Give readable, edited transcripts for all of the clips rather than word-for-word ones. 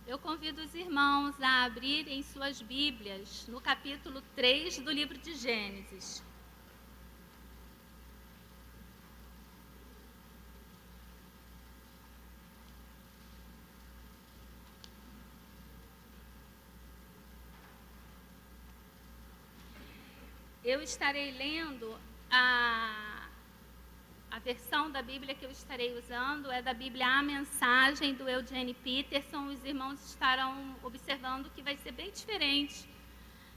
Eu convido os irmãos a abrirem suas Bíblias no capítulo 3 do livro de Gênesis. Eu estarei lendo a versão da Bíblia que eu estarei usando é da Bíblia A Mensagem, do Eugene Peterson. Os irmãos estarão observando que vai ser bem diferente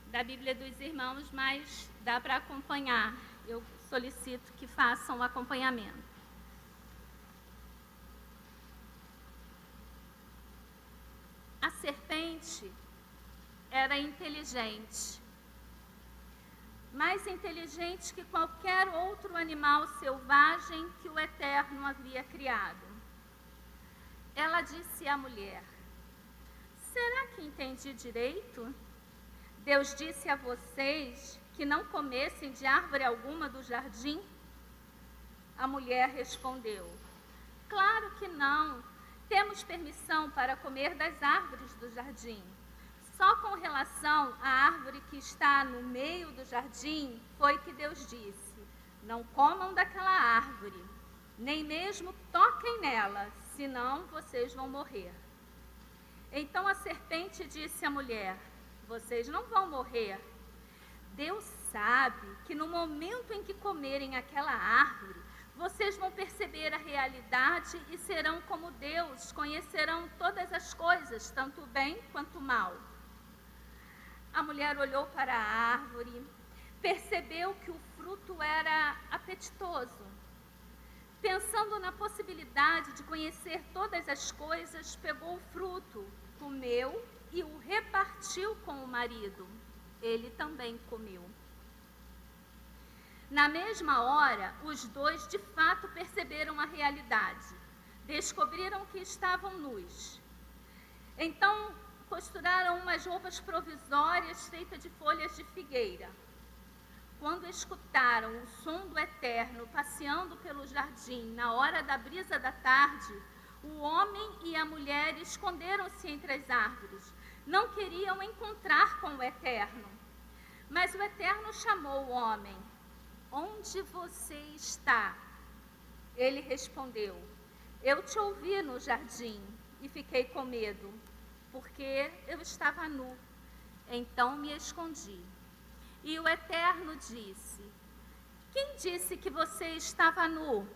da Bíblia dos irmãos, mas dá para acompanhar. Eu solicito que façam o acompanhamento. A serpente era inteligente, mais inteligente que qualquer outro animal selvagem que o Eterno havia criado. Ela disse à mulher: será que entendi direito? Deus disse a vocês que não comessem de árvore alguma do jardim? A mulher respondeu: claro que não. Temos permissão para comer das árvores do jardim. Só com relação à árvore que está no meio do jardim, foi que Deus disse: não comam daquela árvore, nem mesmo toquem nela, senão vocês vão morrer. Então a serpente disse à mulher: vocês não vão morrer. Deus sabe que no momento em que comerem aquela árvore, vocês vão perceber a realidade e serão como Deus, conhecerão todas as coisas, tanto o bem quanto o mal. A mulher olhou para a árvore, percebeu que o fruto era apetitoso. Pensando na possibilidade de conhecer todas as coisas, pegou o fruto, comeu e o repartiu com o marido. Ele também comeu. Na mesma hora, os dois de fato perceberam a realidade. Descobriram que estavam nus. Então, costuraram umas roupas provisórias feitas de folhas de figueira. Quando escutaram o som do Eterno passeando pelo jardim na hora da brisa da tarde, o homem e a mulher esconderam-se entre as árvores. Não queriam encontrar com o Eterno. Mas o Eterno chamou o homem: onde você está? Ele respondeu: eu te ouvi no jardim e fiquei com medo, porque eu estava nu, então me escondi. E o Eterno disse: quem disse que você estava nu?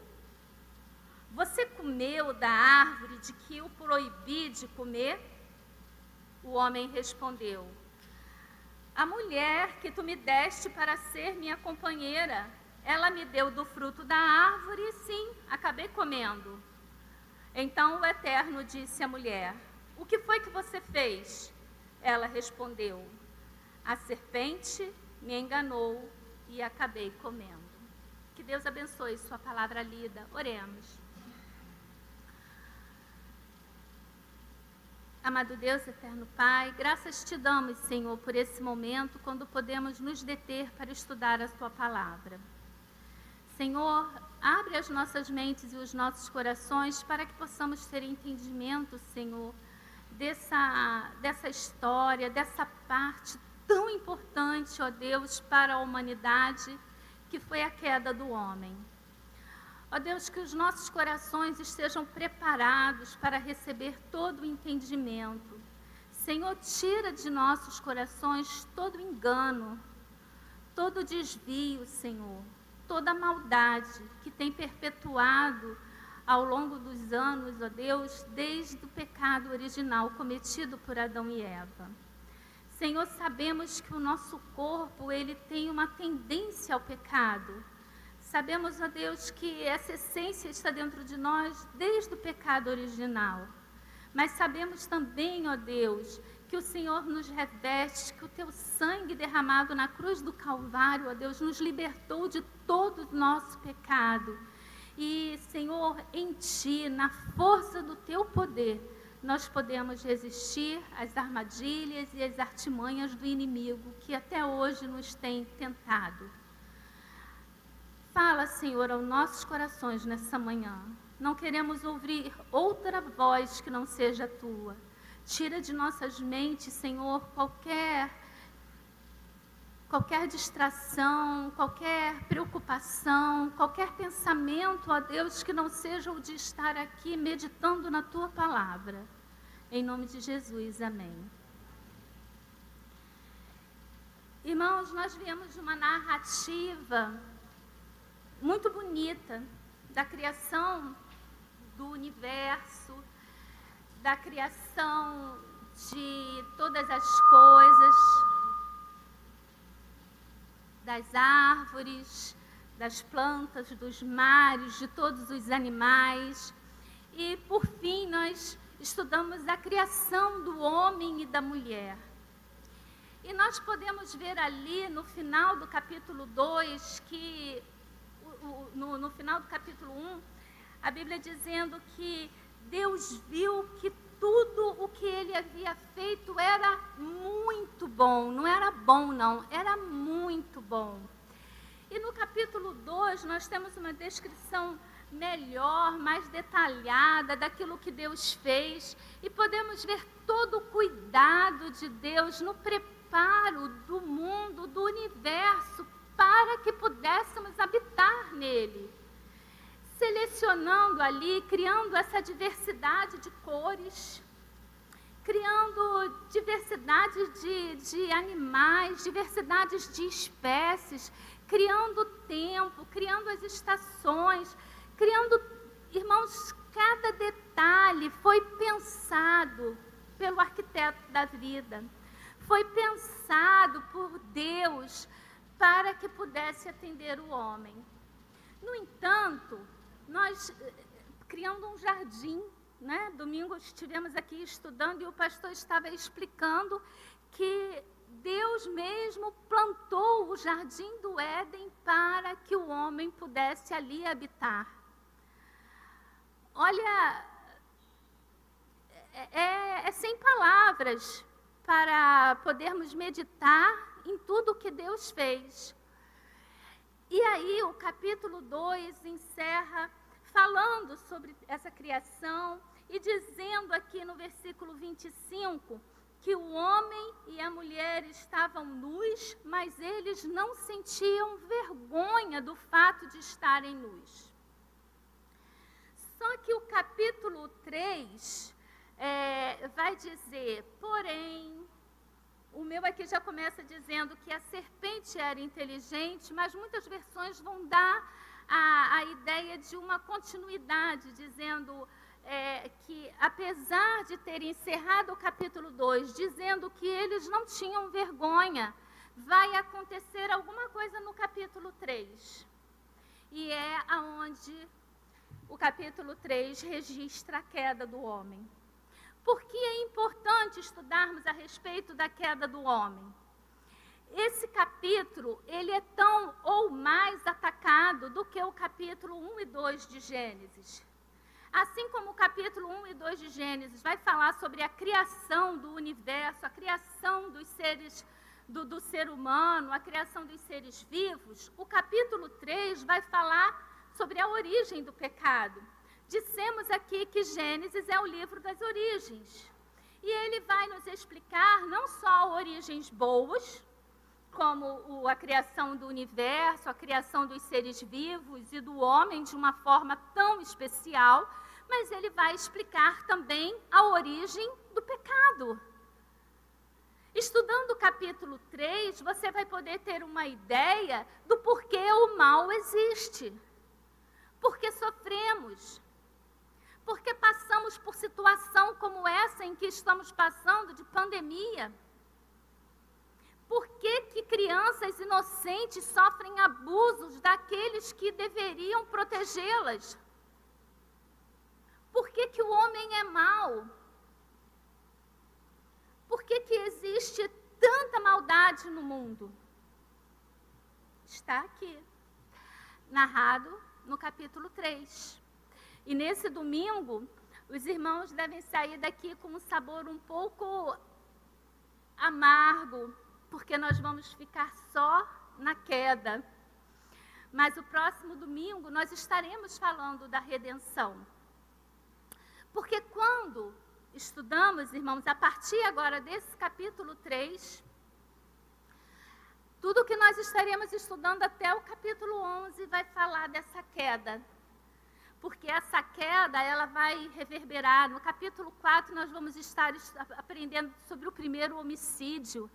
Você comeu da árvore de que eu proibi de comer? O homem respondeu: a mulher que tu me deste para ser minha companheira, ela me deu do fruto da árvore e sim, acabei comendo. Então o Eterno disse à mulher: o que foi que você fez? Ela respondeu: a serpente me enganou e acabei comendo. Que Deus abençoe sua palavra lida. Oremos. Amado Deus, eterno Pai, graças te damos, Senhor, por esse momento, quando podemos nos deter para estudar a tua palavra. Senhor, abre as nossas mentes e os nossos corações para que possamos ter entendimento, Senhor, dessa história, dessa parte tão importante, ó Deus, para a humanidade, que foi a queda do homem. Ó Deus, que os nossos corações estejam preparados para receber todo o entendimento. Senhor, tira de nossos corações todo engano, todo desvio, Senhor, toda maldade que tem perpetuado ao longo dos anos, ó Deus, desde o pecado original cometido por Adão e Eva. Senhor, sabemos que o nosso corpo, ele tem uma tendência ao pecado. Sabemos, ó Deus, que essa essência está dentro de nós desde o pecado original. Mas sabemos também, ó Deus, que o Senhor nos reveste, que o teu sangue derramado na cruz do Calvário, ó Deus, nos libertou de todo o nosso pecado. E, Senhor, em Ti, na força do Teu poder, nós podemos resistir às armadilhas e às artimanhas do inimigo que até hoje nos tem tentado. Fala, Senhor, aos nossos corações nessa manhã. Não queremos ouvir outra voz que não seja a Tua. Tira de nossas mentes, Senhor, qualquer distração, qualquer preocupação, qualquer pensamento, ó Deus, que não seja o de estar aqui meditando na Tua palavra. Em nome de Jesus, amém. Irmãos, nós viemos de uma narrativa muito bonita da criação do universo, da criação de todas as coisas, das árvores, das plantas, dos mares, de todos os animais. E, por fim, nós estudamos a criação do homem e da mulher. E nós podemos ver ali no final do capítulo 2, que no final do capítulo 1, a Bíblia dizendo que Deus viu que tudo o que ele havia feito era muito bom. Não era bom, não, era muito bom. E no capítulo 2, nós temos uma descrição melhor, mais detalhada daquilo que Deus fez. E podemos ver todo o cuidado de Deus no preparo do mundo, do universo, para que pudéssemos habitar nele. Selecionando ali, criando essa diversidade de cores, criando diversidade de animais, diversidades de espécies, criando o tempo, criando as estações, criando, irmãos, cada detalhe foi pensado pelo arquiteto da vida, foi pensado por Deus para que pudesse atender o homem. No entanto, nós criando um jardim, né? Domingo estivemos aqui estudando e o pastor estava explicando que Deus mesmo plantou o jardim do Éden para que o homem pudesse ali habitar. Olha, é sem palavras para podermos meditar em tudo o que Deus fez. E aí o capítulo 2 encerra falando sobre essa criação e dizendo aqui no versículo 25 que o homem e a mulher estavam nus, mas eles não sentiam vergonha do fato de estarem nus. Só que o capítulo 3 vai dizer, porém, o meu aqui já começa dizendo que a serpente era inteligente, mas muitas versões vão dar a ideia de uma continuidade, dizendo que apesar de ter encerrado o capítulo 2, dizendo que eles não tinham vergonha, vai acontecer alguma coisa no capítulo 3. E é aonde o capítulo 3 registra a queda do homem. Por que é importante estudarmos a respeito da queda do homem? Esse capítulo, ele é tão ou mais atacado do que o capítulo 1 e 2 de Gênesis. Assim como o capítulo 1 e 2 de Gênesis vai falar sobre a criação do universo, a criação dos seres, do ser humano, a criação dos seres vivos, o capítulo 3 vai falar sobre a origem do pecado. Dissemos aqui que Gênesis é o livro das origens. E ele vai nos explicar não só origens boas, como a criação do universo, a criação dos seres vivos e do homem de uma forma tão especial, mas ele vai explicar também a origem do pecado. Estudando o capítulo 3, você vai poder ter uma ideia do porquê o mal existe. Porque sofremos. Porque passamos por situação como essa em que estamos passando, de pandemia. Por que crianças inocentes sofrem abusos daqueles que deveriam protegê-las? Por que o homem é mau? Por que existe tanta maldade no mundo? Está aqui, narrado no capítulo 3. E nesse domingo, os irmãos devem sair daqui com um sabor um pouco amargo, porque nós vamos ficar só na queda. Mas o próximo domingo nós estaremos falando da redenção. Porque quando estudamos, irmãos, a partir agora desse capítulo 3, tudo que nós estaremos estudando até o capítulo 11 vai falar dessa queda. Porque essa queda, ela vai reverberar. No capítulo 4, nós vamos estar aprendendo sobre o primeiro homicídio.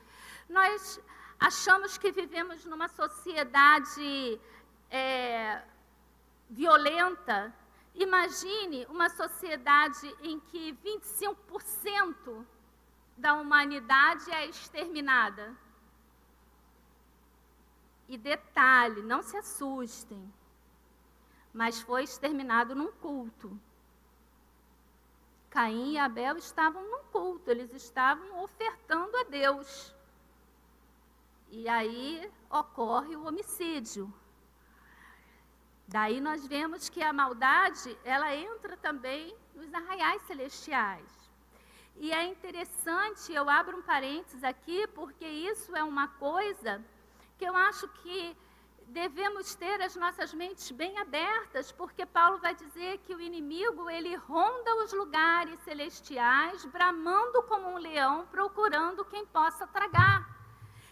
Nós achamos que vivemos numa sociedade violenta. Imagine uma sociedade em que 25% da humanidade é exterminada. E detalhe, não se assustem, mas foi exterminado num culto. Caim e Abel estavam num culto, eles estavam ofertando a Deus. E aí ocorre o homicídio. Daí nós vemos que a maldade, ela entra também nos arraiais celestiais. E é interessante, eu abro um parênteses aqui, porque isso é uma coisa que eu acho que devemos ter as nossas mentes bem abertas, porque Paulo vai dizer que o inimigo, ele ronda os lugares celestiais, bramando como um leão, procurando quem possa tragar.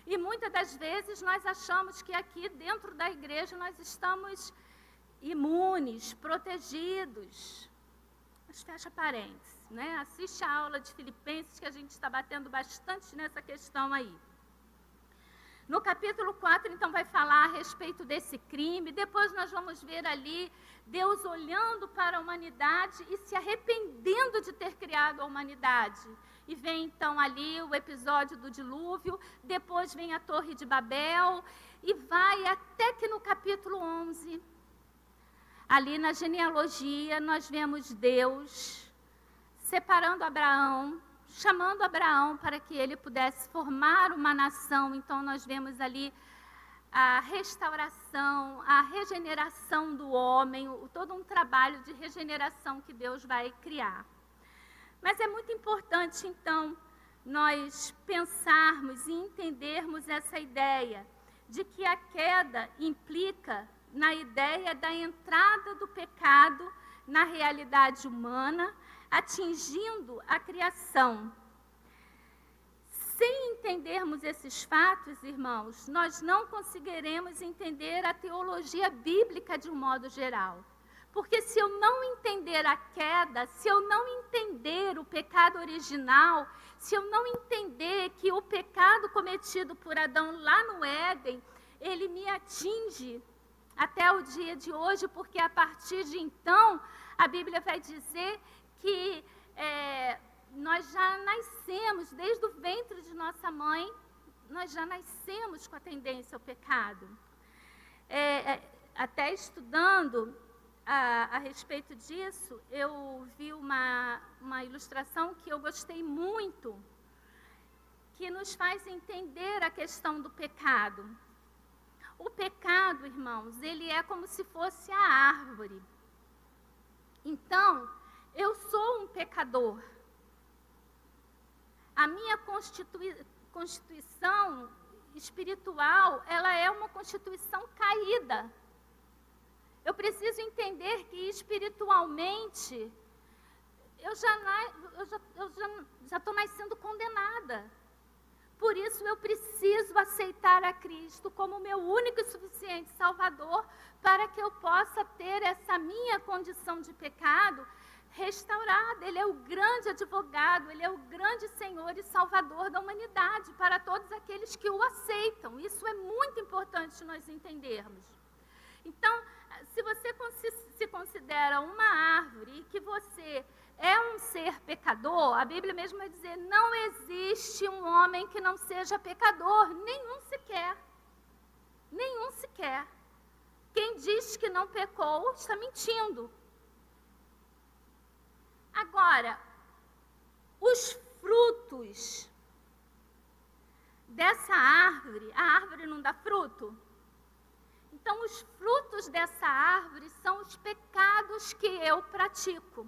E muitas das vezes nós achamos que aqui dentro da igreja nós estamos imunes, protegidos. Mas fecha parênteses, né? Assiste a aula de Filipenses, que a gente está batendo bastante nessa questão aí. No capítulo 4, então, vai falar a respeito desse crime. Depois nós vamos ver ali Deus olhando para a humanidade e se arrependendo de ter criado a humanidade. E vem, então, ali o episódio do dilúvio. Depois vem a Torre de Babel. E vai até que no capítulo 11, ali na genealogia, nós vemos Deus separando Abraão, chamando Abraão para que ele pudesse formar uma nação. Então, nós vemos ali a restauração, a regeneração do homem, todo um trabalho de regeneração que Deus vai criar. Mas é muito importante, então, nós pensarmos e entendermos essa ideia de que a queda implica na ideia da entrada do pecado na realidade humana, atingindo a criação. Sem entendermos esses fatos, irmãos, nós não conseguiremos entender a teologia bíblica de um modo geral. Porque se eu não entender a queda, se eu não entender o pecado original, se eu não entender que o pecado cometido por Adão lá no Éden, ele me atinge até o dia de hoje, porque a partir de então, a Bíblia vai dizer que nós já nascemos, desde o ventre de nossa mãe, nós já nascemos com a tendência ao pecado. Até estudando a respeito disso, eu vi uma ilustração que eu gostei muito, que nos faz entender a questão do pecado. O pecado, irmãos, ele é como se fosse a árvore. Então, eu sou um pecador. A minha constituição espiritual, ela é uma constituição caída. Eu preciso entender que espiritualmente eu já estou nascendo condenada. Por isso eu preciso aceitar a Cristo como meu único e suficiente Salvador, para que eu possa ter essa minha condição de pecado restaurada. Ele é o grande advogado, ele é o grande Senhor e Salvador da humanidade, para todos aqueles que o aceitam. Isso é muito importante nós entendermos. Então, se você se considera uma árvore e que você é um ser pecador, a Bíblia mesmo vai dizer, não existe um homem que não seja pecador, nenhum sequer. Nenhum sequer. Quem diz que não pecou está mentindo. Agora, os frutos dessa árvore, a árvore não dá fruto? Então, os frutos dessa árvore são os pecados que eu pratico.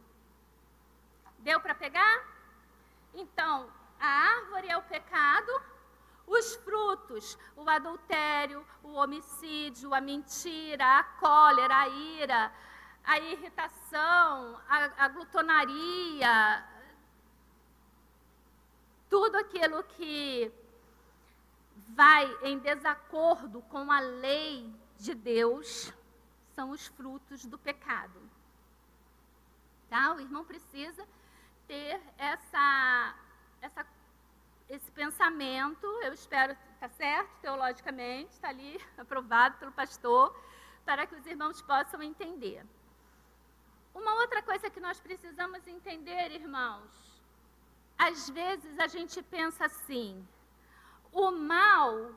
Deu para pegar? Então, a árvore é o pecado, os frutos, o adultério, o homicídio, a mentira, a cólera, a ira, a irritação, a glutonaria, tudo aquilo que vai em desacordo com a lei de Deus são os frutos do pecado. Tá? O irmão precisa ter esse pensamento, eu espero, está certo, teologicamente, está ali aprovado pelo pastor, para que os irmãos possam entender. Uma outra coisa que nós precisamos entender, irmãos, às vezes a gente pensa assim, o mal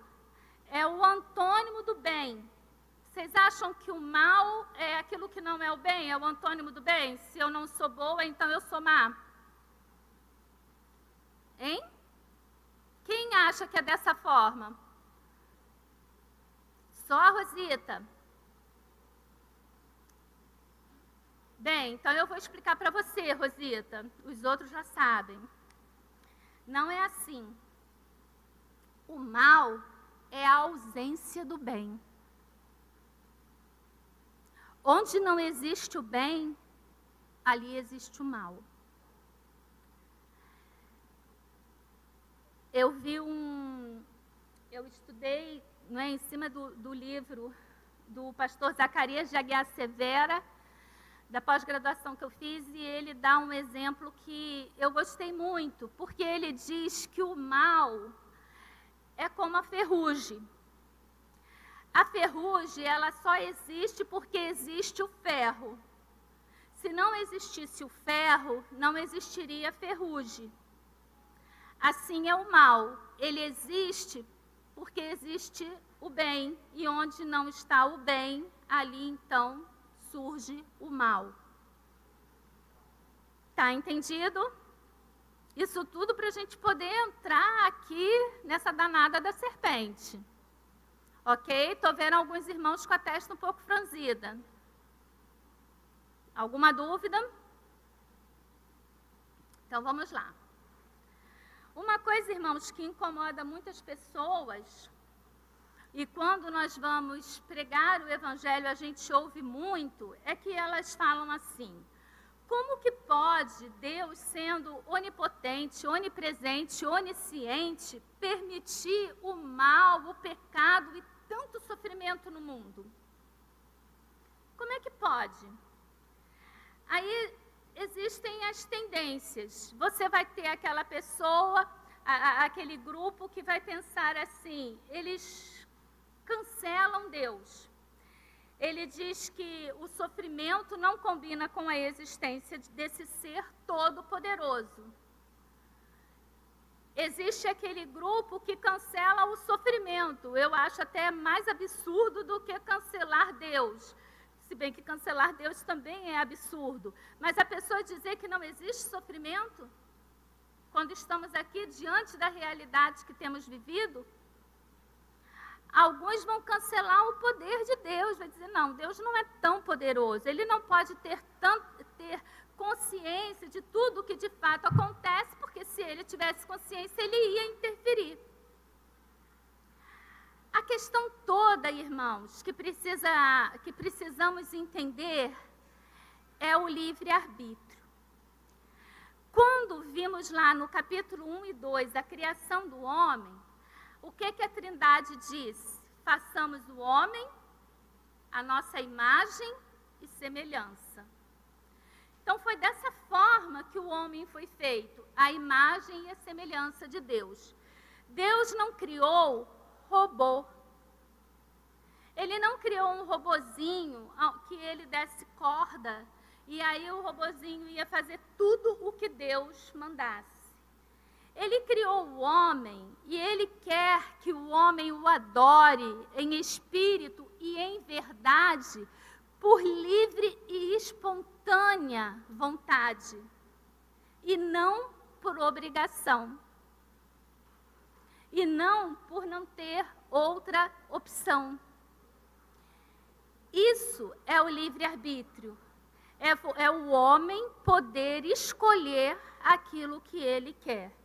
é o antônimo do bem. Vocês acham que o mal é aquilo que não é o bem, é o antônimo do bem? Se eu não sou boa, então eu sou má. Hein? Quem acha que é dessa forma? Só a Rosita. Bem, então eu vou explicar para você, Rosita. Os outros já sabem. Não é assim. O mal é a ausência do bem. Onde não existe o bem, ali existe o mal. Eu estudei, não é, em cima do livro do pastor Zacarias de Aguiar Severa, da pós-graduação que eu fiz, e ele dá um exemplo que eu gostei muito, porque ele diz que o mal é como a ferrugem. A ferrugem, ela só existe porque existe o ferro. Se não existisse o ferro, não existiria a ferrugem. Assim é o mal. Ele existe porque existe o bem. E onde não está o bem, ali então surge o mal. Tá entendido? Isso tudo para a gente poder entrar aqui nessa danada da serpente. Ok? Estou vendo alguns irmãos com a testa um pouco franzida. Alguma dúvida? Então vamos lá. Uma coisa, irmãos, que incomoda muitas pessoas, e quando nós vamos pregar o Evangelho, a gente ouve muito, é que elas falam assim: como que pode Deus, sendo onipotente, onipresente, onisciente, permitir o mal, o pecado e tanto sofrimento no mundo? Como é que pode? Aí existem as tendências. Você vai ter aquela pessoa, aquele grupo que vai pensar assim, eles cancelam Deus. Ele diz que o sofrimento não combina com a existência desse ser todo-poderoso. Existe aquele grupo que cancela o sofrimento. Eu acho até mais absurdo do que cancelar Deus. Se bem que cancelar Deus também é absurdo. Mas a pessoa dizer que não existe sofrimento, quando estamos aqui diante da realidade que temos vivido, alguns vão cancelar o poder de Deus, vai dizer, não, Deus não é tão poderoso, Ele não pode ter consciência de tudo o que de fato acontece, porque se Ele tivesse consciência, Ele ia interferir. A questão toda, irmãos, que precisamos entender é o livre-arbítrio. Quando vimos lá no capítulo 1 e 2 a criação do homem, o que a Trindade diz? Façamos o homem a nossa imagem e semelhança. Então foi dessa forma que o homem foi feito, a imagem e a semelhança de Deus. Deus não criou robô. Ele não criou um robozinho que ele desse corda e aí o robozinho ia fazer tudo o que Deus mandasse. Ele criou o homem e Ele quer que o homem o adore em espírito e em verdade, por livre e espontânea vontade, e não por obrigação, e não por não ter outra opção. Isso é o livre-arbítrio, é o homem poder escolher aquilo que ele quer.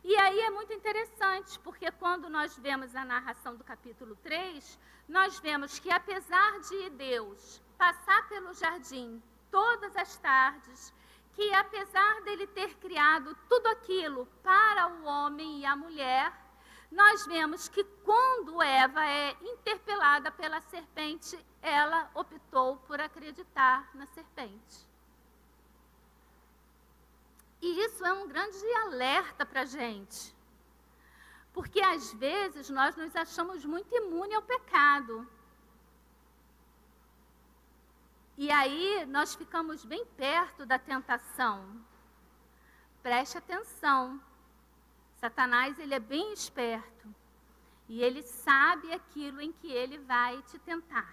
E aí é muito interessante, porque quando nós vemos a narração do capítulo 3, nós vemos que apesar de Deus passar pelo jardim todas as tardes, que apesar dele ter criado tudo aquilo para o homem e a mulher, nós vemos que quando Eva é interpelada pela serpente, ela optou por acreditar na serpente. E isso é um grande alerta para a gente. Porque às vezes nós nos achamos muito imunes ao pecado. E aí nós ficamos bem perto da tentação. Preste atenção. Satanás, ele é bem esperto. E ele sabe aquilo em que ele vai te tentar.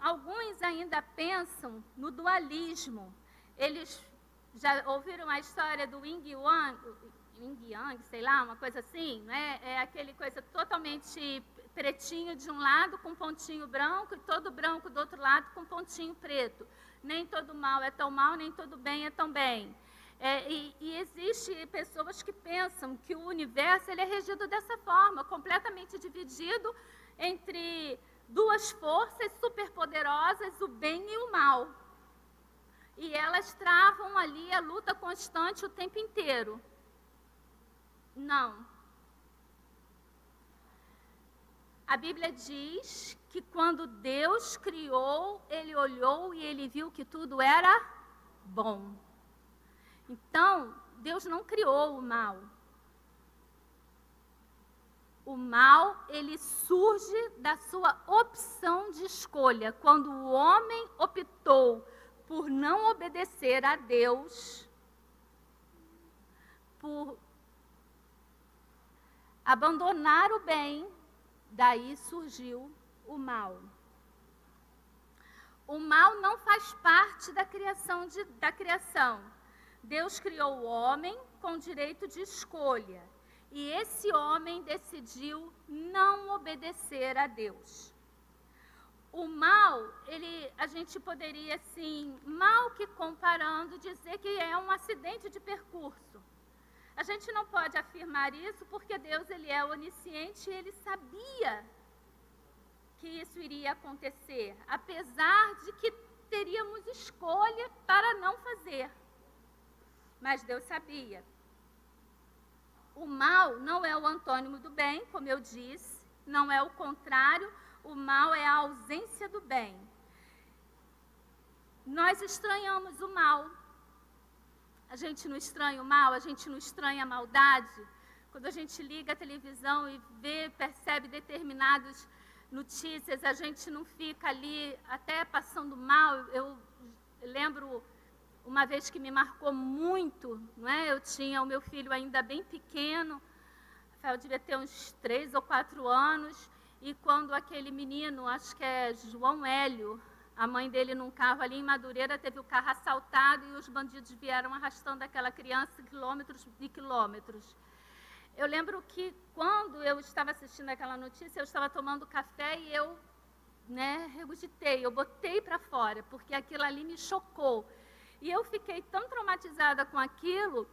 Alguns ainda pensam no dualismo. Eles já ouviram a história do Yin Yang, sei lá, uma coisa assim, né? É aquele coisa totalmente pretinho de um lado com pontinho branco e todo branco do outro lado com pontinho preto. Nem todo mal é tão mal, nem todo bem é tão bem. E existe pessoas que pensam que o universo ele é regido dessa forma, completamente dividido entre duas forças superpoderosas, o bem e o mal. E elas travam ali a luta constante o tempo inteiro. Não. A Bíblia diz que quando Deus criou, ele olhou e ele viu que tudo era bom. Então, Deus não criou o mal. O mal, ele surge da sua opção de escolha. Quando o homem optou por não obedecer a Deus, por abandonar o bem, daí surgiu o mal. O mal não faz parte da criação. Deus criou o homem com direito de escolha. E esse homem decidiu não obedecer a Deus. O mal, a gente poderia, assim, mal que comparando, dizer que é um acidente de percurso. A gente não pode afirmar isso porque Deus ele é onisciente e ele sabia que isso iria acontecer, apesar de que teríamos escolha para não fazer. Mas Deus sabia. O mal não é o antônimo do bem, como eu disse, não é o contrário, o mal é a ausência do bem. Nós estranhamos o mal. A gente não estranha o mal, a gente não estranha a maldade. Quando a gente liga a televisão e percebe determinadas notícias, a gente não fica ali até passando mal. Eu lembro uma vez que me marcou muito, não é? Eu tinha o meu filho ainda bem pequeno, Rafael devia ter uns 3 ou 4 anos, e quando aquele menino, acho que é João Hélio, a mãe dele num carro ali em Madureira, teve o carro assaltado e os bandidos vieram arrastando aquela criança quilômetros e quilômetros. Eu lembro que quando eu estava assistindo aquela notícia, eu estava tomando café e eu regurgitei, eu botei para fora, porque aquilo ali me chocou. E eu fiquei tão traumatizada com aquilo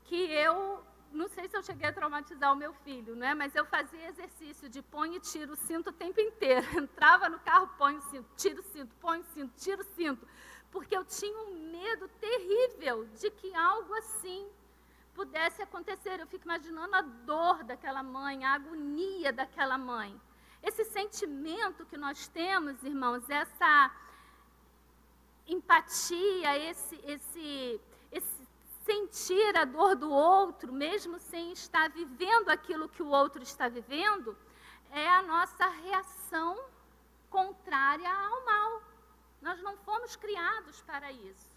que eu, não sei se eu cheguei a traumatizar o meu filho, né? Mas eu fazia exercício de põe e tira o cinto o tempo inteiro. Entrava no carro, põe o cinto, tira o cinto, põe o cinto, tira o cinto. Porque eu tinha um medo terrível de que algo assim pudesse acontecer. Eu fico imaginando a dor daquela mãe, a agonia daquela mãe. Esse sentimento que nós temos, irmãos, essa empatia, esse sentir a dor do outro, mesmo sem estar vivendo aquilo que o outro está vivendo, é a nossa reação contrária ao mal. Nós não fomos criados para isso.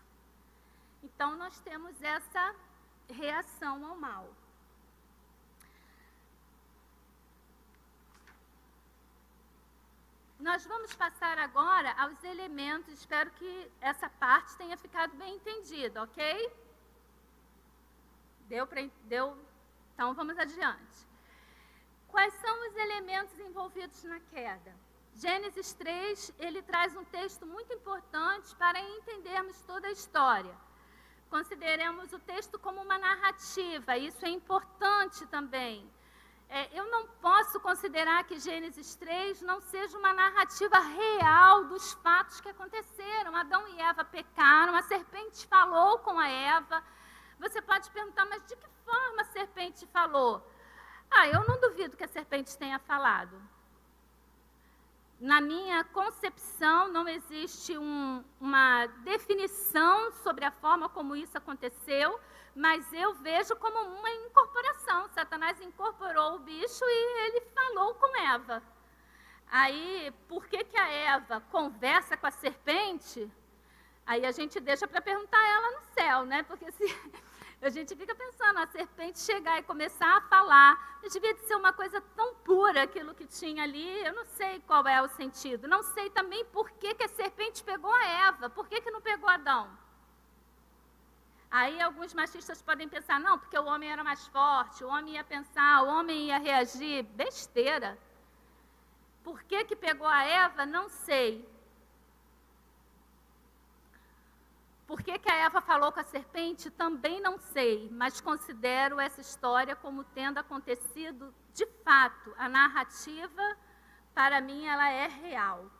Então, nós temos essa reação ao mal. Nós vamos passar agora aos elementos, espero que essa parte tenha ficado bem entendida, ok? Deu? Então, vamos adiante. Quais são os elementos envolvidos na queda? Gênesis 3, ele traz um texto muito importante para entendermos toda a história. Consideremos o texto como uma narrativa, isso é importante também. Eu não posso considerar que Gênesis 3 não seja uma narrativa real dos fatos que aconteceram. Adão e Eva pecaram, a serpente falou com a Eva. Você pode perguntar, mas de que forma a serpente falou? Eu não duvido que a serpente tenha falado. Na minha concepção, não existe uma definição sobre a forma como isso aconteceu, mas eu vejo como uma incorporação. Satanás incorporou o bicho e ele falou com Eva. Aí, por que a Eva conversa com a serpente? Aí a gente deixa para perguntar a ela no céu, né? Porque se a gente fica pensando, a serpente chegar e começar a falar, devia de ser uma coisa tão pura aquilo que tinha ali, eu não sei qual é o sentido. Não sei também por que a serpente pegou a Eva, por que não pegou Adão? Aí alguns machistas podem pensar, não, porque o homem era mais forte, o homem ia pensar, o homem ia reagir. Besteira. Por que pegou a Eva? Não sei. Por que a Eva falou com a serpente? Também não sei, mas considero essa história como tendo acontecido de fato. A narrativa, para mim, ela é real.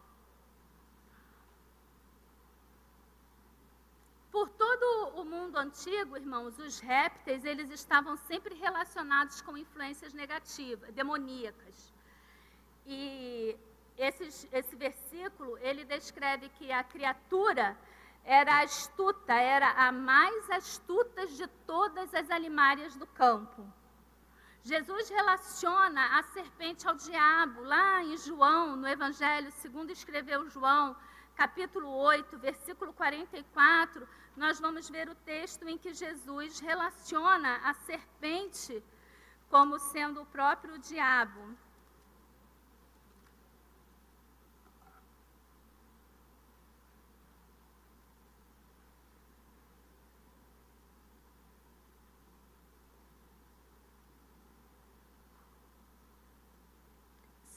Por todo o mundo antigo, irmãos, os répteis, eles estavam sempre relacionados com influências negativas, demoníacas. E esse versículo, ele descreve que a criatura era astuta, era a mais astuta de todas as alimárias do campo. Jesus relaciona a serpente ao diabo, lá em João, no Evangelho, segundo escreveu João, capítulo 8, versículo 44, nós vamos ver o texto em que Jesus relaciona a serpente como sendo o próprio diabo.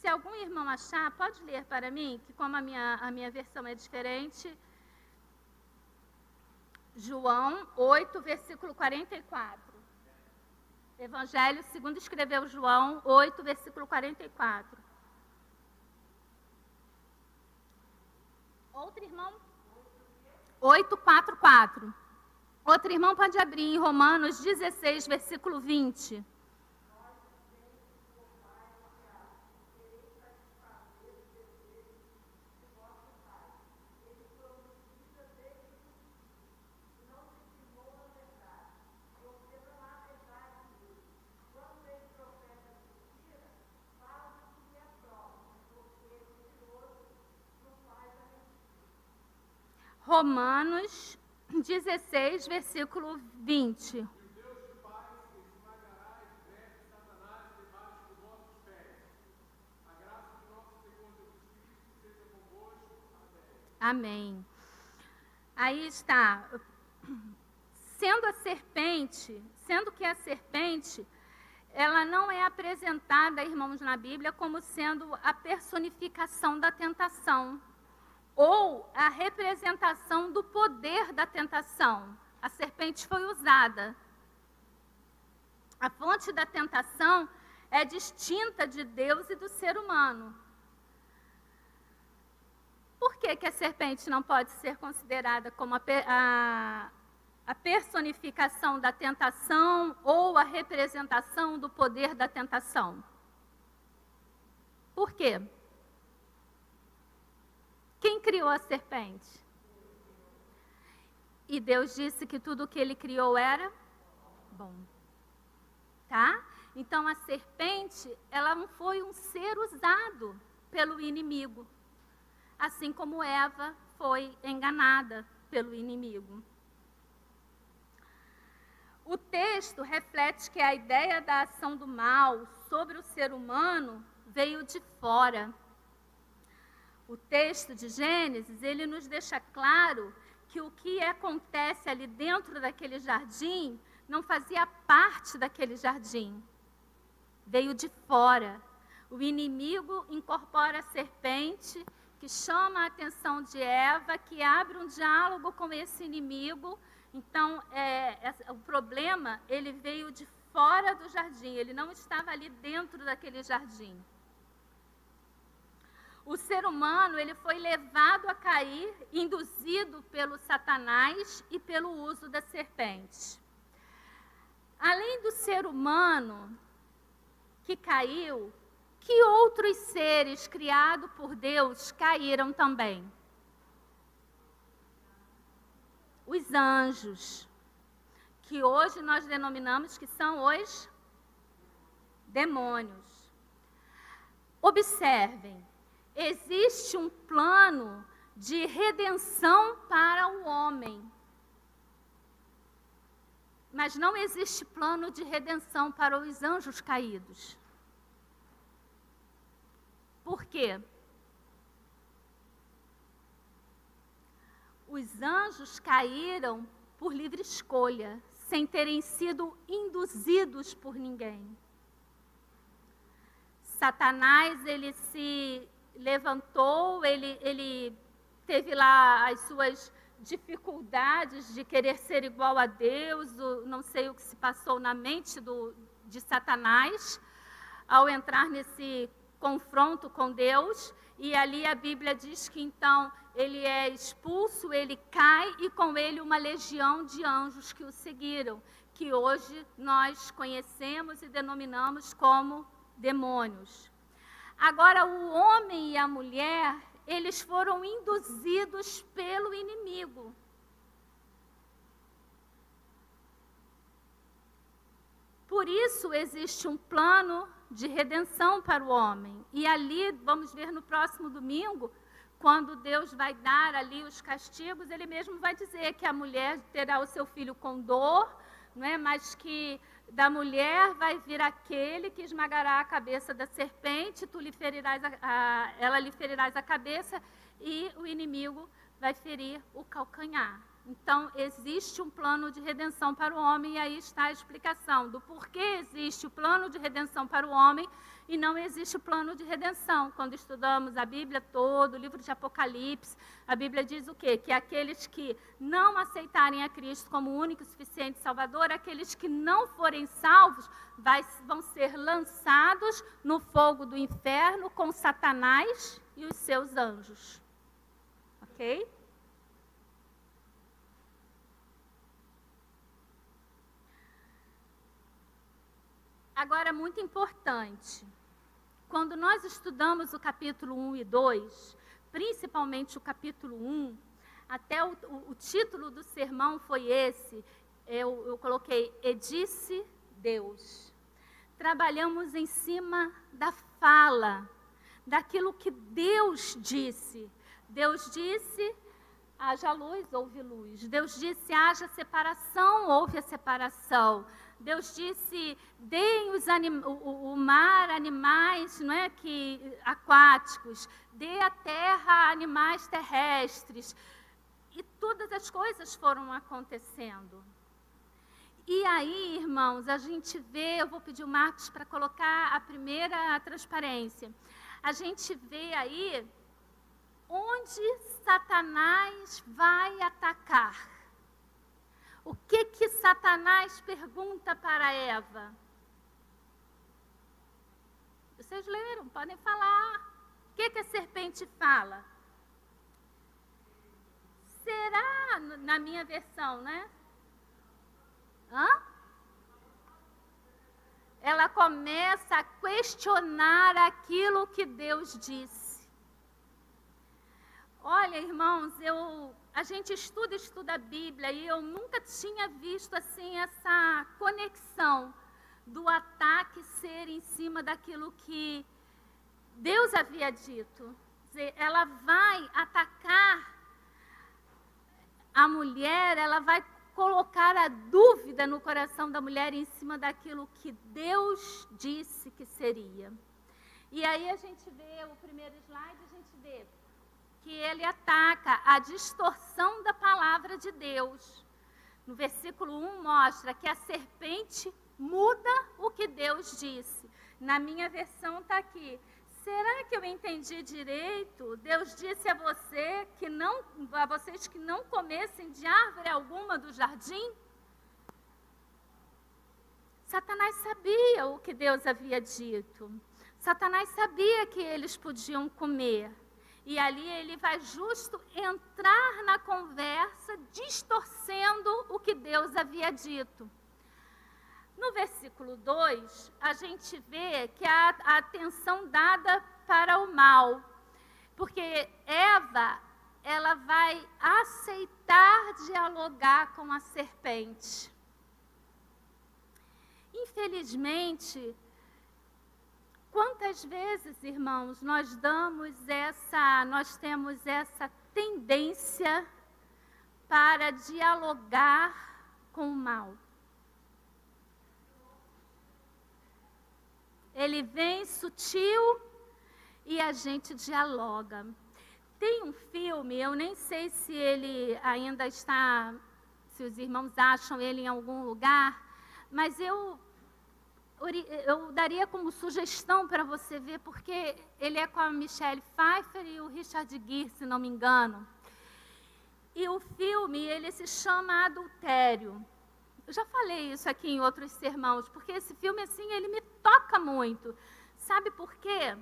Se algum irmão achar, pode ler para mim, que como a minha versão é diferente. João 8, versículo 44. Evangelho segundo escreveu João 8, versículo 44. Outro irmão? 8:44. Outro irmão pode abrir em Romanos 16, versículo 20. Romanos 16, versículo 20. Amém. Aí está. Sendo que a serpente, ela não é apresentada, irmãos, na Bíblia como sendo a personificação da tentação, ou a representação do poder da tentação. A serpente foi usada. A fonte da tentação é distinta de Deus e do ser humano. Por que a serpente não pode ser considerada como a personificação da tentação ou a representação do poder da tentação? Por quê? Quem criou a serpente? E Deus disse que tudo o que ele criou era bom. Tá? Então a serpente, ela não foi um ser usado pelo inimigo, assim como Eva foi enganada pelo inimigo. O texto reflete que a ideia da ação do mal sobre o ser humano veio de fora. O texto de Gênesis, ele nos deixa claro que o que acontece ali dentro daquele jardim não fazia parte daquele jardim. Veio de fora. O inimigo incorpora a serpente, que chama a atenção de Eva, que abre um diálogo com esse inimigo. Então, o problema, ele veio de fora do jardim, ele não estava ali dentro daquele jardim. O ser humano, ele foi levado a cair, induzido pelo Satanás e pelo uso da serpente. Além do ser humano que caiu, que outros seres criados por Deus caíram também? Os anjos, que hoje nós denominamos que são os demônios. Observem, existe um plano de redenção para o homem, mas não existe plano de redenção para os anjos caídos. Por quê? Os anjos caíram por livre escolha, sem terem sido induzidos por ninguém. Satanás, ele se levantou, ele teve lá as suas dificuldades de querer ser igual a Deus, não sei o que se passou na mente de Satanás, ao entrar nesse confronto com Deus, e ali a Bíblia diz que então ele é expulso, ele cai, e com ele uma legião de anjos que o seguiram, que hoje nós conhecemos e denominamos como demônios. Agora, o homem e a mulher, eles foram induzidos pelo inimigo. Por isso existe um plano de redenção para o homem. E ali, vamos ver no próximo domingo, quando Deus vai dar ali os castigos, ele mesmo vai dizer que a mulher terá o seu filho com dor, não é? Mas que da mulher vai vir aquele que esmagará a cabeça da serpente, ela lhe ferirás a cabeça, e o inimigo vai ferir o calcanhar. Então, existe um plano de redenção para o homem, e aí está a explicação do porquê existe o plano de redenção para o homem e não existe o plano de redenção. Quando estudamos a Bíblia toda, o livro de Apocalipse, a Bíblia diz o quê? Que aqueles que não aceitarem a Cristo como único e suficiente Salvador, aqueles que não forem salvos, vão ser lançados no fogo do inferno com Satanás e os seus anjos. Ok? Agora, muito importante, quando nós estudamos o capítulo 1 e 2, principalmente o capítulo 1, até o título do sermão foi esse, eu coloquei, E disse Deus. Trabalhamos em cima da fala, daquilo que Deus disse. Deus disse, haja luz, houve luz. Deus disse, haja separação, houve a separação. Deus disse, deem o mar animais, não é, aquáticos, dê à terra animais terrestres. E todas as coisas foram acontecendo. E aí, irmãos, a gente vê, eu vou pedir o Marcos para colocar a primeira transparência. A gente vê aí onde Satanás vai atacar. O que Satanás pergunta para Eva? Vocês leram, podem falar. O que a serpente fala? Será, na minha versão, né? Ela começa a questionar aquilo que Deus disse. Olha, irmãos, a gente estuda a Bíblia e eu nunca tinha visto assim essa conexão do ataque ser em cima daquilo que Deus havia dito. Quer dizer, ela vai atacar a mulher, ela vai colocar a dúvida no coração da mulher em cima daquilo que Deus disse que seria. E aí a gente vê o primeiro slide, a gente vê que ele ataca a distorção da palavra de Deus. No versículo 1 mostra que a serpente muda o que Deus disse. Na minha versão está aqui. Será que eu entendi direito? Deus disse a vocês que não comessem de árvore alguma do jardim? Satanás sabia o que Deus havia dito. Satanás sabia que eles podiam comer. E ali ele vai justo entrar na conversa, distorcendo o que Deus havia dito. No versículo 2, a gente vê que há a atenção dada para o mal. Porque Eva, ela vai aceitar dialogar com a serpente. Infelizmente, quantas vezes, irmãos, nós temos essa tendência para dialogar com o mal. Ele vem sutil e a gente dialoga. Tem um filme, eu nem sei se ele ainda está, se os irmãos acham ele em algum lugar, mas eu daria como sugestão para você ver, porque ele é com a Michelle Pfeiffer e o Richard Gere, se não me engano. E o filme, ele se chama Adultério. Eu já falei isso aqui em outros sermões, porque esse filme, assim, ele me toca muito. Sabe por quê?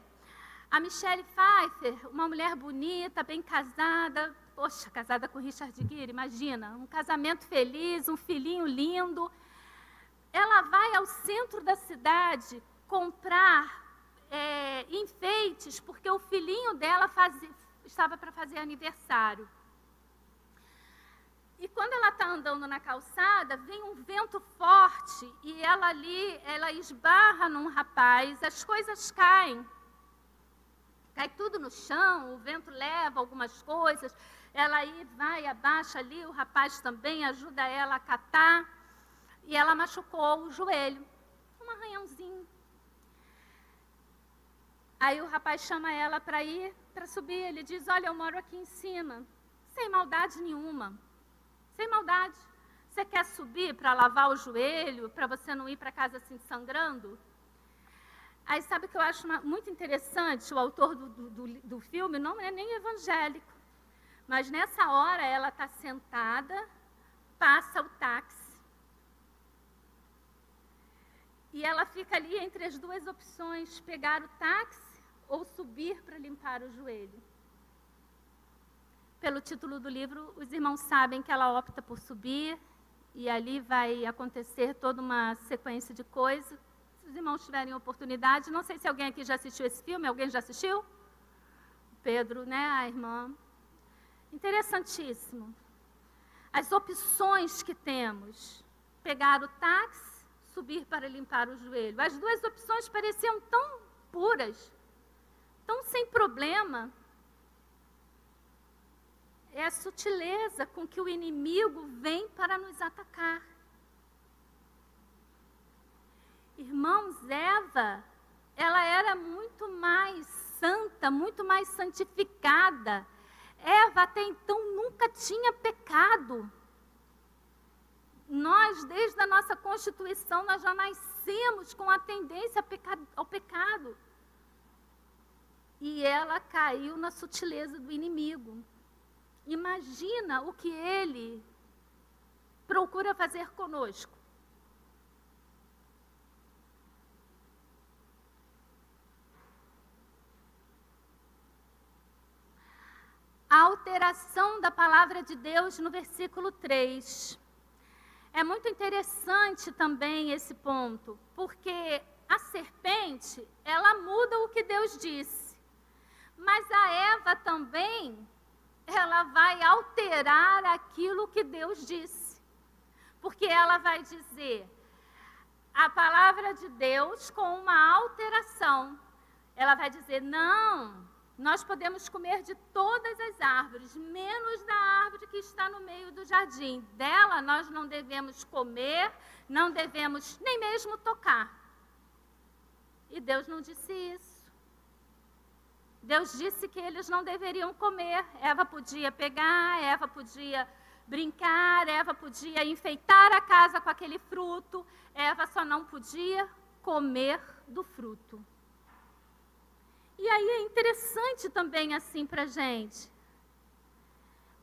A Michelle Pfeiffer, uma mulher bonita, bem casada, poxa, casada com Richard Gere, imagina, um casamento feliz, um filhinho lindo. Ela vai ao centro da cidade comprar enfeites, porque o filhinho dela estava para fazer aniversário. E quando ela está andando na calçada, vem um vento forte e ela esbarra num rapaz, as coisas caem. Cai tudo no chão, o vento leva algumas coisas, ela aí vai, abaixa ali, o rapaz também ajuda ela a catar, e ela machucou o joelho, um arranhãozinho. Aí o rapaz chama ela para subir, ele diz, olha, eu moro aqui em cima, sem maldade nenhuma, sem maldade. Você quer subir para lavar o joelho, para você não ir para casa assim sangrando? Aí sabe o que eu acho muito interessante? O autor do filme não é nem evangélico. Mas nessa hora ela está sentada, passa o táxi. E ela fica ali entre as duas opções, pegar o táxi ou subir para limpar o joelho. Pelo título do livro, os irmãos sabem que ela opta por subir, e ali vai acontecer toda uma sequência de coisas. Se os irmãos tiverem oportunidade, não sei se alguém aqui já assistiu esse filme, alguém já assistiu? Pedro, né, a irmã. Interessantíssimo. As opções que temos, pegar o táxi, subir para limpar o joelho. As duas opções pareciam tão puras, tão sem problema. É a sutileza com que o inimigo vem para nos atacar. Irmãos, Eva, ela era muito mais santa, muito mais santificada. Eva até então nunca tinha pecado. Nós, desde a nossa constituição, nós já nascemos com a tendência ao pecado. E ela caiu na sutileza do inimigo. Imagina o que ele procura fazer conosco. A alteração da palavra de Deus no versículo 3. É muito interessante também esse ponto, porque a serpente, ela muda o que Deus disse. Mas a Eva também, ela vai alterar aquilo que Deus disse. Porque ela vai dizer a palavra de Deus com uma alteração. Ela vai dizer, não, nós podemos comer de todas as árvores, menos da árvore que está no meio do jardim. Dela nós não devemos comer, não devemos nem mesmo tocar. E Deus não disse isso. Deus disse que eles não deveriam comer. Eva podia pegar, Eva podia brincar, Eva podia enfeitar a casa com aquele fruto. Eva só não podia comer do fruto. E aí é interessante também assim para a gente,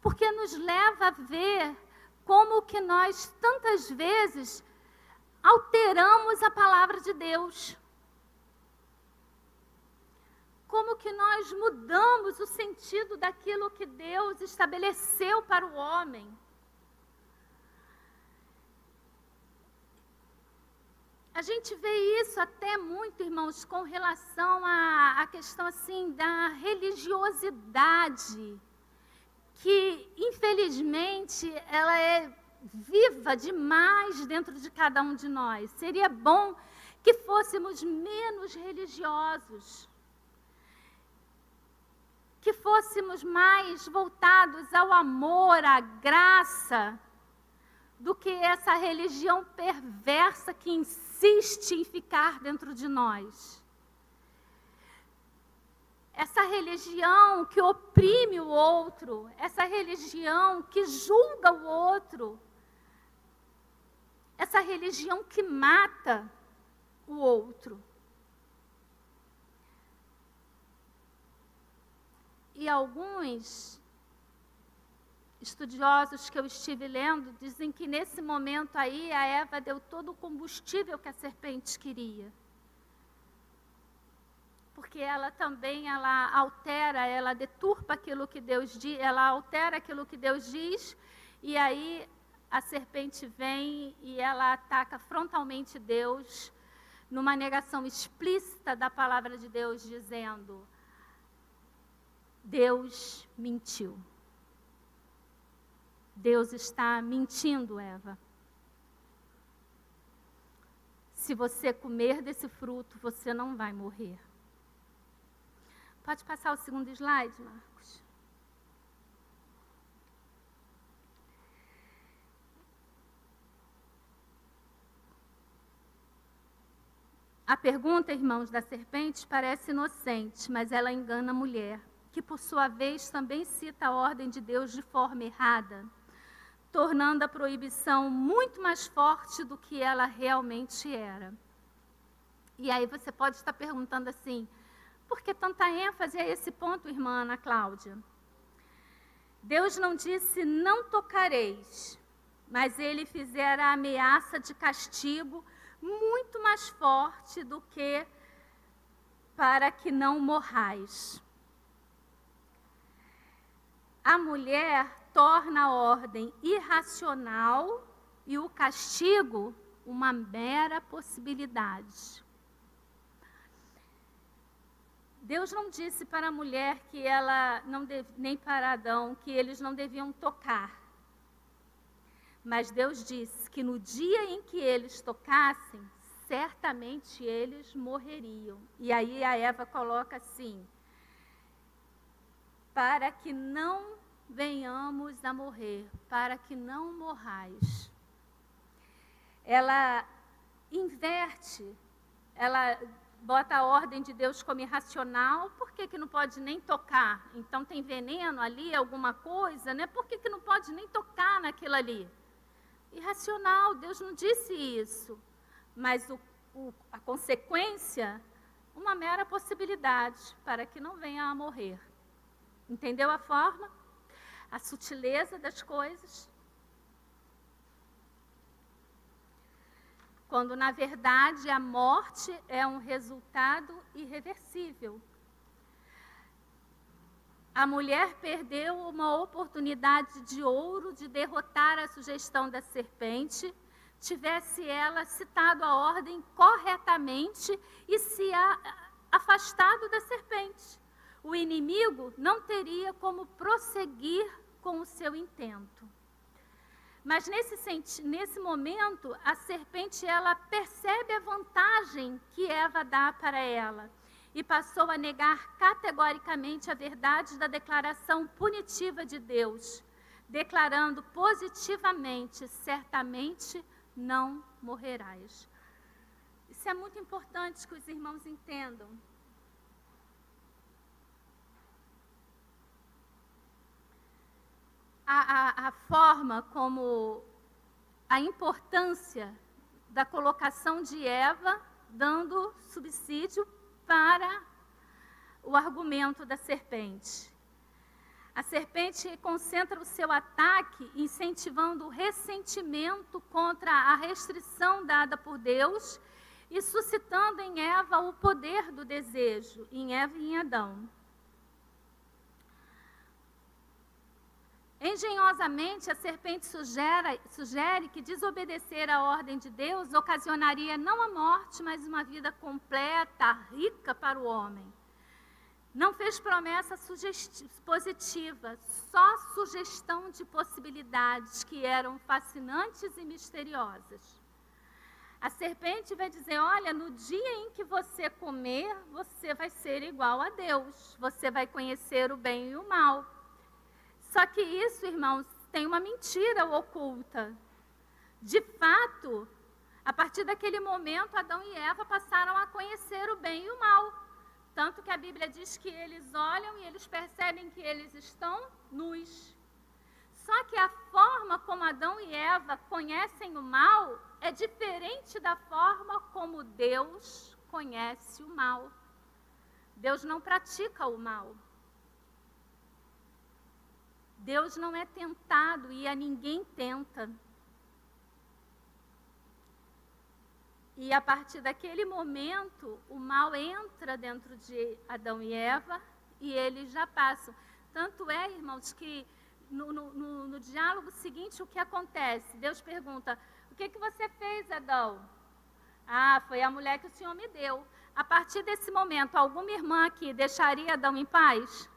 porque nos leva a ver como que nós tantas vezes alteramos a palavra de Deus? Como que nós mudamos o sentido daquilo que Deus estabeleceu para o homem? A gente vê isso até muito, irmãos, com relação à questão assim da religiosidade, que infelizmente ela é viva demais dentro de cada um de nós. Seria bom que fôssemos menos religiosos, que fôssemos mais voltados ao amor, à graça, do que essa religião perversa que insiste em ficar dentro de nós. Essa religião que oprime o outro, essa religião que julga o outro, essa religião que mata o outro. E alguns estudiosos que eu estive lendo dizem que nesse momento aí a Eva deu todo o combustível que a serpente queria. Porque ela também, ela deturpa aquilo que Deus diz, ela altera aquilo que Deus diz, e aí a serpente vem e ela ataca frontalmente Deus, numa negação explícita da palavra de Deus, dizendo: Deus mentiu. Deus está mentindo, Eva. Se você comer desse fruto, você não vai morrer. Pode passar o segundo slide, Marcos? A pergunta, irmãos, da serpente parece inocente, mas ela engana a mulher, que por sua vez também cita a ordem de Deus de forma errada, tornando a proibição muito mais forte do que ela realmente era. E aí você pode estar perguntando assim: por que tanta ênfase a esse ponto, irmã Ana Cláudia? Deus não disse não tocareis, mas ele fizera a ameaça de castigo muito mais forte do que para que não morrais. A mulher torna a ordem irracional e o castigo uma mera possibilidade. Deus não disse para a mulher que ela não nem para Adão que eles não deviam tocar. Mas Deus disse que no dia em que eles tocassem, certamente eles morreriam. E aí a Eva coloca assim: para que não venhamos a morrer, para que não morrais. Ela inverte, ela bota a ordem de Deus como irracional. Por que não pode nem tocar? Então tem veneno ali, alguma coisa, né? Por que não pode nem tocar naquilo ali? Irracional, Deus não disse isso. Mas a consequência, uma mera possibilidade, para que não venha a morrer. Entendeu a forma? A sutileza das coisas? Quando, na verdade, a morte é um resultado irreversível. A mulher perdeu uma oportunidade de ouro de derrotar a sugestão da serpente, tivesse ela citado a ordem corretamente e se afastado da serpente. O inimigo não teria como prosseguir com o seu intento. Mas nesse momento, a serpente ela percebe a vantagem que Eva dá para ela e passou a negar categoricamente a verdade da declaração punitiva de Deus, declarando positivamente: certamente não morrerás. Isso é muito importante que os irmãos entendam. A forma como a importância da colocação de Eva dando subsídio para o argumento da serpente. A serpente concentra o seu ataque incentivando o ressentimento contra a restrição dada por Deus e suscitando em Eva o poder do desejo, em Eva e em Adão. Engenhosamente, a serpente sugere que desobedecer à ordem de Deus ocasionaria não a morte, mas uma vida completa, rica para o homem. Não fez promessa positiva, só sugestão de possibilidades que eram fascinantes e misteriosas. A serpente vai dizer, olha, no dia em que você comer, você vai ser igual a Deus, você vai conhecer o bem e o mal. Só que isso, irmãos, tem uma mentira oculta. De fato, a partir daquele momento, Adão e Eva passaram a conhecer o bem e o mal. Tanto que a Bíblia diz que eles olham e eles percebem que eles estão nus. Só que a forma como Adão e Eva conhecem o mal é diferente da forma como Deus conhece o mal. Deus não pratica o mal. Deus não é tentado e a ninguém tenta. E a partir daquele momento, o mal entra dentro de Adão e Eva e eles já passam. Tanto é, irmãos, que no diálogo seguinte, o que acontece? Deus pergunta, o que você fez, Adão? Ah, foi a mulher que o Senhor me deu. A partir desse momento, alguma irmã aqui deixaria Adão em paz?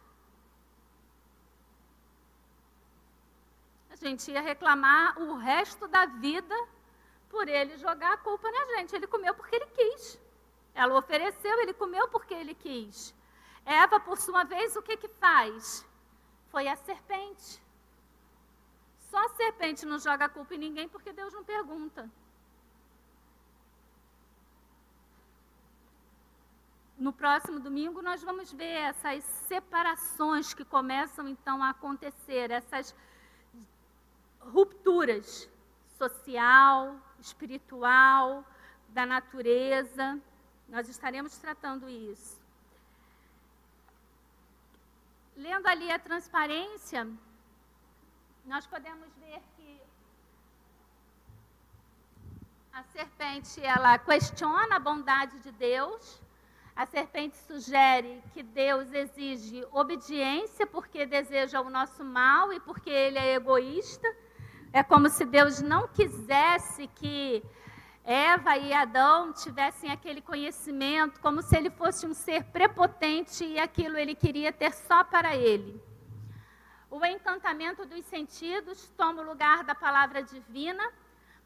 A gente ia reclamar o resto da vida por ele jogar a culpa na gente. Ele comeu porque ele quis. Ela ofereceu, ele comeu porque ele quis. Eva, por sua vez, o que faz? Foi a serpente. Só a serpente não joga a culpa em ninguém porque Deus não pergunta. No próximo domingo nós vamos ver essas separações que começam então a acontecer, essas rupturas social, espiritual, da natureza. Nós estaremos tratando isso. Lendo ali a transparência, nós podemos ver que a serpente, ela questiona a bondade de Deus. A serpente sugere que Deus exige obediência porque deseja o nosso mal e porque ele é egoísta. É como se Deus não quisesse que Eva e Adão tivessem aquele conhecimento, como se ele fosse um ser prepotente e aquilo ele queria ter só para ele. O encantamento dos sentidos toma o lugar da palavra divina,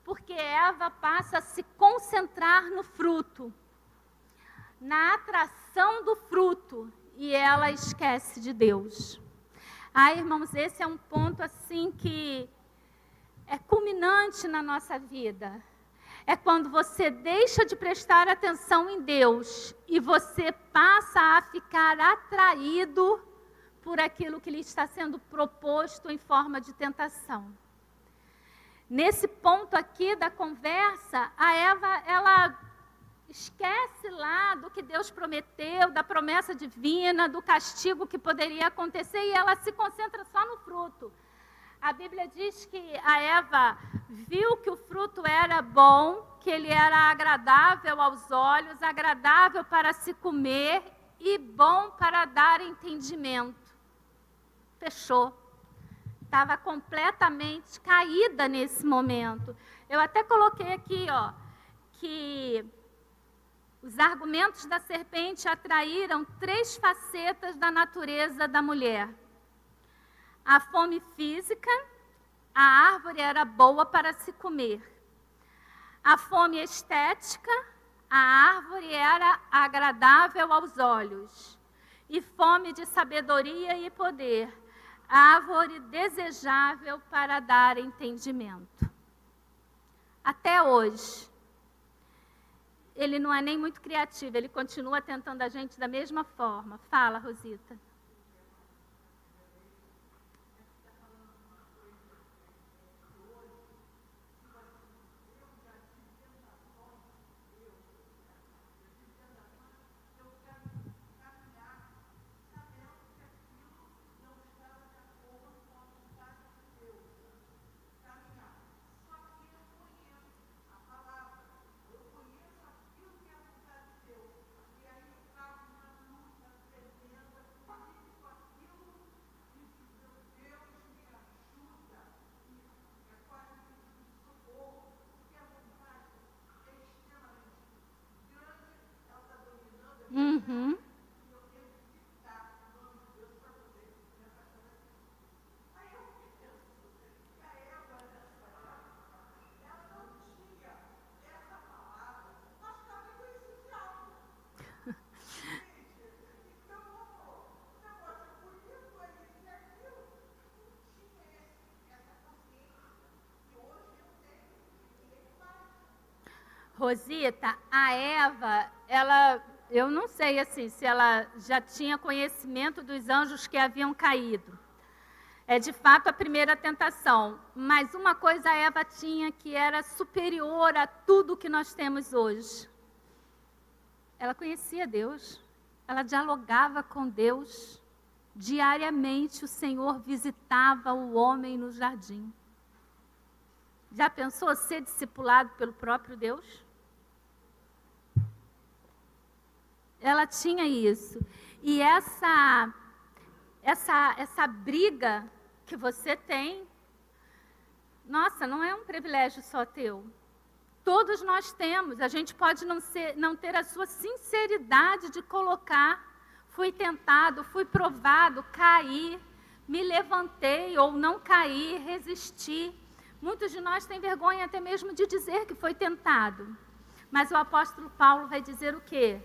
porque Eva passa a se concentrar no fruto, na atração do fruto, e ela esquece de Deus. Ah, irmãos, esse é um ponto assim que é culminante na nossa vida. É quando você deixa de prestar atenção em Deus e você passa a ficar atraído por aquilo que lhe está sendo proposto em forma de tentação. Nesse ponto aqui da conversa, a Eva, ela esquece lá do que Deus prometeu, da promessa divina, do castigo que poderia acontecer, e ela se concentra só no fruto. A Bíblia diz que a Eva viu que o fruto era bom, que ele era agradável aos olhos, agradável para se comer e bom para dar entendimento. Fechou. Estava completamente caída nesse momento. Eu até coloquei aqui, ó, que os argumentos da serpente atraíram 3 facetas da natureza da mulher. A fome física, a árvore era boa para se comer. A fome estética, a árvore era agradável aos olhos. E fome de sabedoria e poder, a árvore desejável para dar entendimento. Até hoje, ele não é nem muito criativo, ele continua tentando a gente da mesma forma. Fala, Rosita. Rosita, a Eva, eu não sei assim, se ela já tinha conhecimento dos anjos que haviam caído. É de fato a primeira tentação, mas uma coisa a Eva tinha que era superior a tudo que nós temos hoje. Ela conhecia Deus, ela dialogava com Deus. Diariamente o Senhor visitava o homem no jardim. Já pensou ser discipulado pelo próprio Deus? Ela tinha isso. E essa briga que você tem, nossa, não é um privilégio só teu. Todos nós temos. A gente pode não ter a sua sinceridade de colocar: fui tentado, fui provado, caí, me levantei ou não caí, resisti. Muitos de nós têm vergonha até mesmo de dizer que foi tentado. Mas o apóstolo Paulo vai dizer o quê?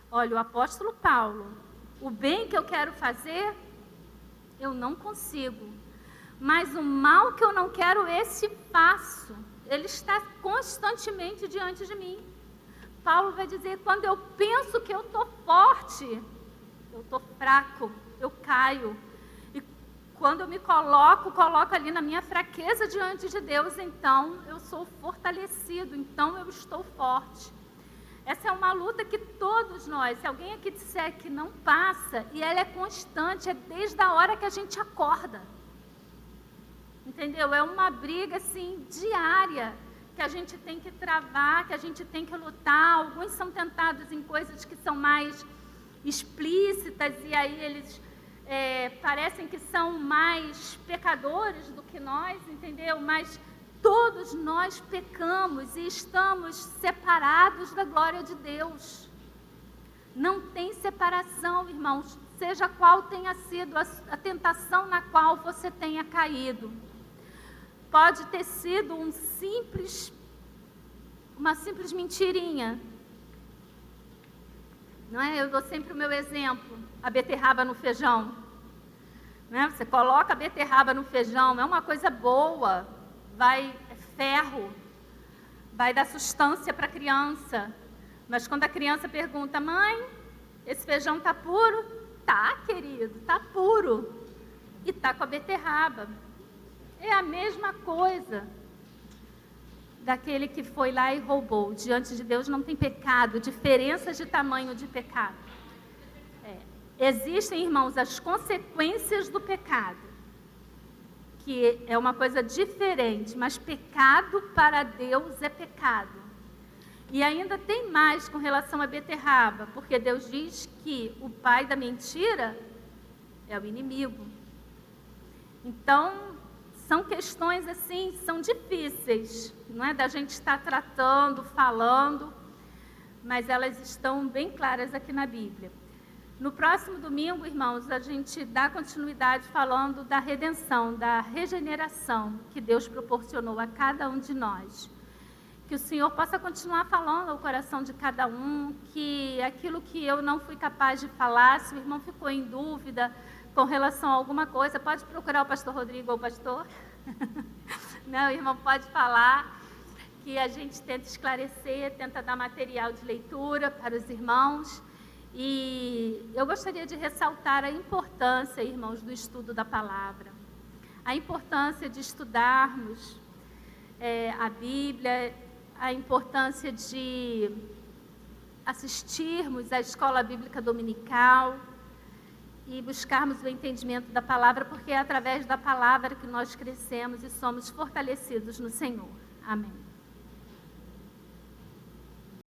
Olha, o apóstolo Paulo, o bem que eu quero fazer, eu não consigo. Mas o mal que eu não quero, esse faço. Ele está constantemente diante de mim. Paulo vai dizer, quando eu penso que eu estou forte, eu estou fraco, eu caio. E quando eu me coloco ali na minha fraqueza diante de Deus, então eu sou fortalecido, então eu estou forte. Essa é uma luta que todos nós, se alguém aqui disser que não passa, e ela é constante, é desde a hora que a gente acorda. Entendeu? É uma briga assim, diária, que a gente tem que travar, que a gente tem que lutar. Alguns são tentados em coisas que são mais explícitas, e aí eles parecem que são mais pecadores do que nós, entendeu? Mas todos nós pecamos e estamos separados da glória de Deus. Não tem separação, irmãos, seja qual tenha sido a tentação na qual você tenha caído. Pode ter sido uma simples mentirinha. Não é? Eu dou sempre o meu exemplo, a beterraba no feijão. Não é? Você coloca a beterraba no feijão, é uma coisa boa, é ferro, vai dar sustância para a criança. Mas quando a criança pergunta, mãe, esse feijão está puro? Tá, querido, está puro. E está com a beterraba. É a mesma coisa daquele que foi lá e roubou. Diante de Deus não tem pecado, diferenças de tamanho de pecado. Existem, irmãos, as consequências do pecado, que é uma coisa diferente, mas pecado para Deus é pecado. E ainda tem mais com relação à beterraba, porque Deus diz que o pai da mentira é o inimigo. Então, são questões assim, são difíceis, não é da gente estar tratando, falando, mas elas estão bem claras aqui na Bíblia. No próximo domingo, irmãos, a gente dá continuidade falando da redenção, da regeneração que Deus proporcionou a cada um de nós. Que o Senhor possa continuar falando ao coração de cada um, que aquilo que eu não fui capaz de falar, se o irmão ficou em dúvida com relação a alguma coisa, pode procurar o pastor Rodrigo ou o pastor. Não, o irmão pode falar, que a gente tenta esclarecer, tenta dar material de leitura para os irmãos. E eu gostaria de ressaltar a importância, irmãos, do estudo da palavra. A importância de estudarmos a Bíblia, a importância de assistirmos à escola bíblica dominical e buscarmos o entendimento da palavra, porque é através da palavra que nós crescemos e somos fortalecidos no Senhor. Amém.